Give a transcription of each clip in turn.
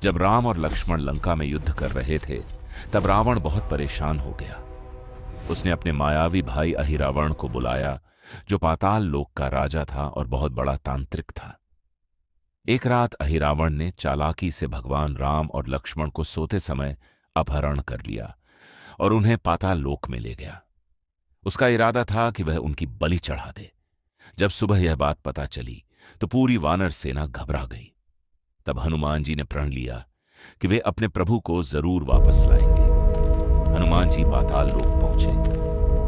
जब राम और लक्ष्मण लंका में युद्ध कर रहे थे, तब रावण बहुत परेशान हो गया। उसने अपने मायावी भाई अहिरावण को बुलाया, जो पाताल लोक का राजा था और बहुत बड़ा तांत्रिक था। एक रात अहिरावण ने चालाकी से भगवान राम और लक्ष्मण को सोते समय अपहरण कर लिया और उन्हें पाताल लोक में ले गया। उसका इरादा था कि वह उनकी बलि चढ़ा दे। जब सुबह यह बात पता चली तो पूरी वानर सेना घबरा गई। तब हनुमान जी ने प्रण लिया कि वे अपने प्रभु को जरूर वापस लाएंगे। हनुमान जी पाताल लोक पहुंचे।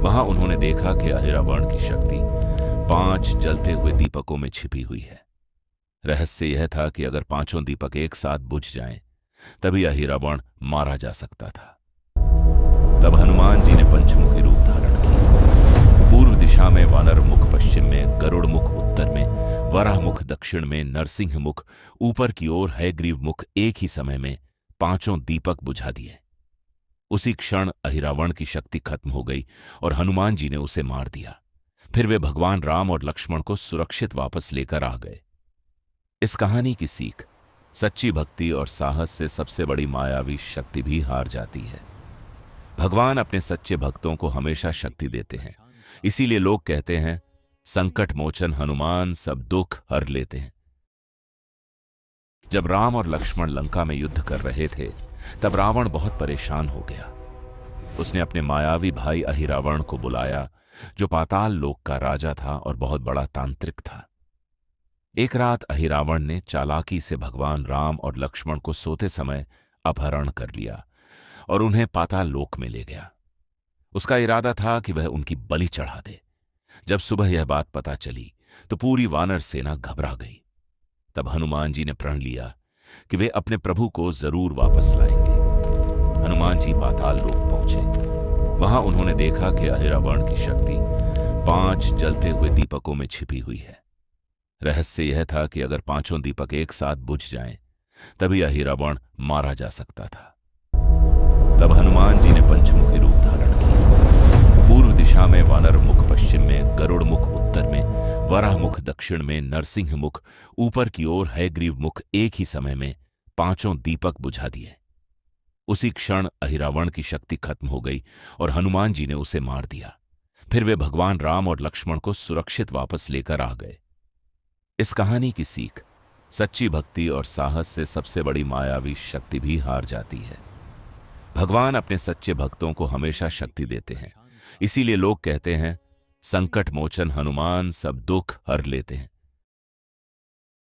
वहां उन्होंने देखा कि अहिरावण की शक्ति 5 जलते हुए दीपकों में छिपी हुई है। रहस्य यह था कि अगर 5 दीपक एक साथ बुझ जाएं, तभी अहिरावण मारा जा सकता था। तब हनुमान जी ने पंचमुखी रूप धारण किया। पूर्व दिशा में वानर मुख, पश्चिम में गरुड़ मुख, उत्तर में वराह मुख, दक्षिण में नरसिंह मुख, ऊपर की ओर हयग्रीव मुख एक ही समय में 5 दीपक बुझा दिए। उसी क्षण अहिरावण की शक्ति खत्म हो गई और हनुमान जी ने उसे मार दिया। फिर वे भगवान राम और लक्ष्मण को सुरक्षित वापस लेकर आ गए। इस कहानी की सीख: सच्ची भक्ति और साहस से सबसे बड़ी मायावी शक्ति भी हार जाती है। भगवान अपने सच्चे भक्तों को हमेशा शक्ति देते हैं। इसीलिए लोग कहते हैं, संकट मोचन हनुमान सब दुख हर लेते हैं। जब राम और लक्ष्मण लंका में युद्ध कर रहे थे, तब रावण बहुत परेशान हो गया। उसने अपने मायावी भाई अहिरावण को बुलाया, जो पाताल लोक का राजा था और बहुत बड़ा तांत्रिक था। एक रात अहिरावण ने चालाकी से भगवान राम और लक्ष्मण को सोते समय अपहरण कर लिया और उन्हें पाताल लोक में ले गया। उसका इरादा था कि वह उनकी बलि चढ़ा दे। जब सुबह यह बात पता चली तो पूरी वानर सेना घबरा गई। तब हनुमान जी ने प्रण लिया कि वे अपने प्रभु को जरूर वापस लाएंगे। हनुमान जी पाताल लोक पहुंचे। वहां उन्होंने देखा कि अहिरावण की शक्ति 5 जलते हुए दीपकों में छिपी हुई है। रहस्य यह था कि अगर 5 दीपक एक साथ बुझ जाएं, तभी अहिरावण मारा जा सकता था। तब हनुमान जी ने पंचमुखी रूप धारण किया। पूर्व दिशा में वानर मुख, पश्चिम में गरुड़ मुख, उत्तर में वराह मुख, दक्षिण में नरसिंह मुख, ऊपर की ओर हयग्रीव मुख एक ही समय में 5 दीपक बुझा दिए। उसी क्षण अहिरावण की शक्ति खत्म हो गई और हनुमान जी ने उसे मार दिया। फिर वे भगवान राम और लक्ष्मण को सुरक्षित वापस लेकर आ गए। इस कहानी की सीख: सच्ची भक्ति और साहस से सबसे बड़ी मायावी शक्ति भी हार जाती है। भगवान अपने सच्चे भक्तों को हमेशा शक्ति देते हैं। इसीलिए लोग कहते हैं, संकट मोचन हनुमान सब दुख हर लेते हैं।